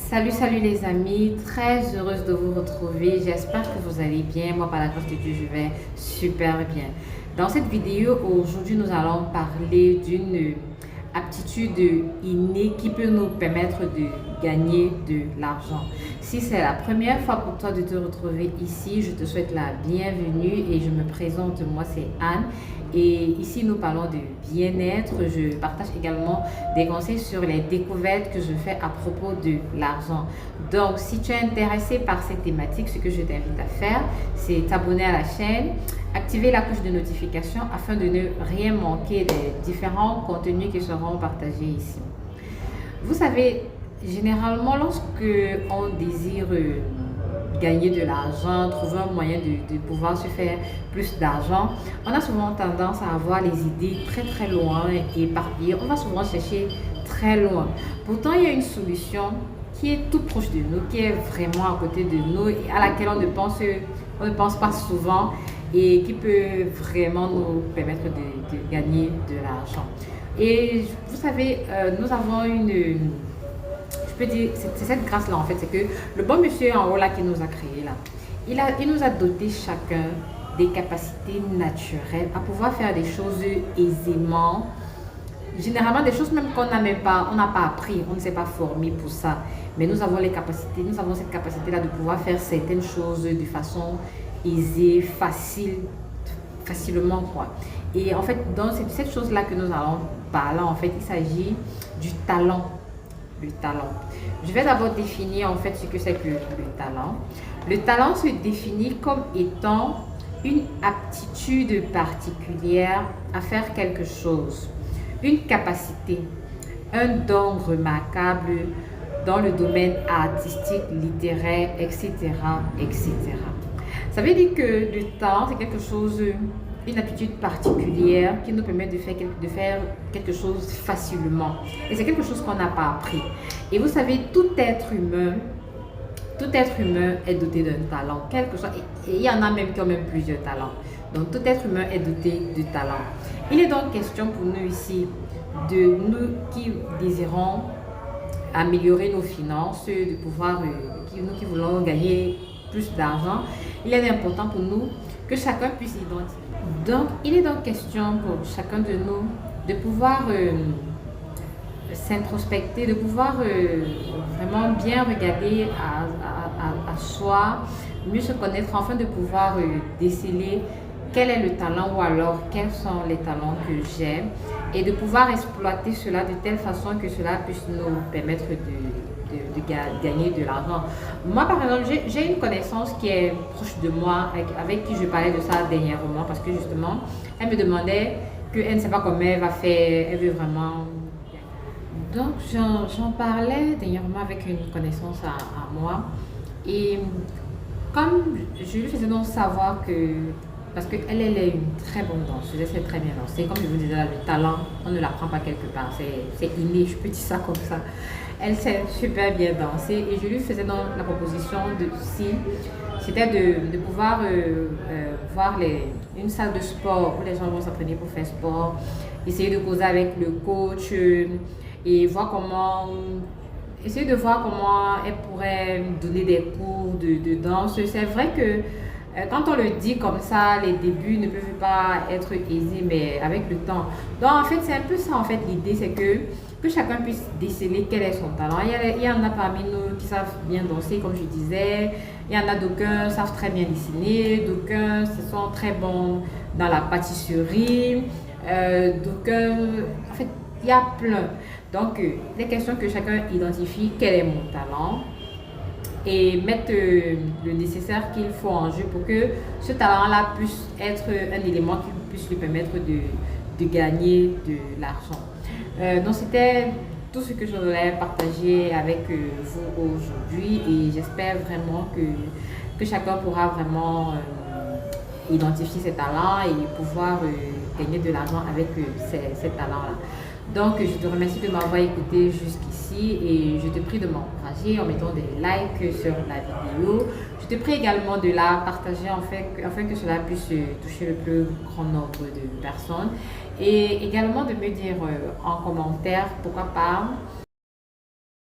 Salut les amis, très heureuse de vous retrouver. J'espère que vous allez bien. Moi, par la grâce de Dieu, je vais super bien. Dans cette vidéo, aujourd'hui, nous allons parler d'une aptitude innée qui peut nous permettre de gagner de l'argent. Si c'est la première fois pour toi de te retrouver ici, je te souhaite la bienvenue et je me présente. Moi, c'est Anne. Et ici, nous parlons de bien-être. Je partage également des conseils sur les découvertes que je fais à propos de l'argent. Donc, si tu es intéressé par cette thématique, ce que je t'invite à faire, c'est t'abonner à la chaîne, activer la cloche de notification afin de ne rien manquer des différents contenus qui seront partagés ici. Vous savez, généralement, lorsque on désire gagner de l'argent, trouver un moyen de pouvoir se faire plus d'argent, on a souvent tendance à avoir les idées très loin et éparpillées. On va souvent chercher très loin. Pourtant, il y a une solution qui est tout proche de nous, qui est vraiment à côté de nous et à laquelle on ne pense pas souvent et qui peut vraiment nous permettre de gagner de l'argent. Et vous savez, nous avons je peux dire, c'est cette grâce-là en fait, c'est que le bon monsieur en haut là qui nous a créé là, il nous a doté chacun des capacités naturelles à pouvoir faire des choses aisément. Généralement des choses même qu'on n'a même pas, on n'a pas appris, on ne s'est pas formé pour ça. Mais nous avons les capacités, nous avons cette capacité-là de pouvoir faire certaines choses de façon aisée, facilement quoi. Et en fait, dans cette chose-là que nous allons parler, en fait, il s'agit du talent. Le talent. Je vais d'abord définir en fait ce que c'est que le talent. Le talent se définit comme étant une aptitude particulière à faire quelque chose, une capacité, un don remarquable dans le domaine artistique, littéraire, etc., etc. Ça veut dire que le talent, c'est quelque chose, une aptitude particulière qui nous permet de faire quelque chose facilement. Et c'est quelque chose qu'on n'a pas appris. Et vous savez, tout être humain est doté d'un talent, quelque chose. Et il y en a même qui ont même plusieurs talents. Donc tout être humain est doté de talent. Il est donc question pour nous ici, de nous qui désirons améliorer nos finances, de pouvoir, nous qui voulons gagner plus d'argent, il est important pour nous que chacun puisse identifier. Donc, il est donc question pour chacun de nous de pouvoir s'introspecter, de pouvoir vraiment bien regarder à soi, mieux se connaître, afin de pouvoir déceler quel est le talent ou alors quels sont les talents que j'ai et de pouvoir exploiter cela de telle façon que cela puisse nous permettre de gagner de l'argent. Moi, par exemple, j'ai une connaissance qui est proche de moi, avec qui je parlais de ça dernièrement, parce que justement, elle me demandait qu'elle ne sait pas comment elle va faire, elle veut vraiment... Donc, j'en parlais dernièrement avec une connaissance à moi, et comme je lui faisais donc savoir que... Parce qu'elle est une très bonne danseuse, elle sait très bien danser. Comme je vous disais, le talent, on ne l'apprend pas quelque part, c'est inné, je peux dire ça comme ça. Elle sait super bien danser et je lui faisais donc la proposition c'était de pouvoir voir une salle de sport où les gens vont s'entraîner pour faire sport, essayer de causer avec le coach et essayer de voir comment elle pourrait donner des cours de danse. C'est vrai que quand on le dit comme ça, les débuts ne peuvent pas être aisés, mais avec le temps. Donc en fait, c'est un peu ça en fait l'idée, c'est que chacun puisse déceler quel est son talent. Il y en a parmi nous qui savent bien danser, comme je disais. Il y en a d'aucuns savent très bien dessiner, d'aucuns se sont très bons dans la pâtisserie, d'aucuns... En fait, il y a plein. Donc, les questions que chacun identifie, quel est mon talent, et mettre le nécessaire qu'il faut en jeu pour que ce talent-là puisse être un élément qui puisse lui permettre de gagner de l'argent. Donc c'était tout ce que je voulais partager avec vous aujourd'hui et j'espère vraiment que chacun pourra vraiment identifier ses talents et pouvoir gagner de l'argent avec ces talents-là. Donc, je te remercie de m'avoir écouté jusqu'ici et je te prie de m'encourager en mettant des likes sur la vidéo. Je te prie également de la partager afin que cela puisse toucher le plus grand nombre de personnes. Et également de me dire en commentaire, pourquoi pas,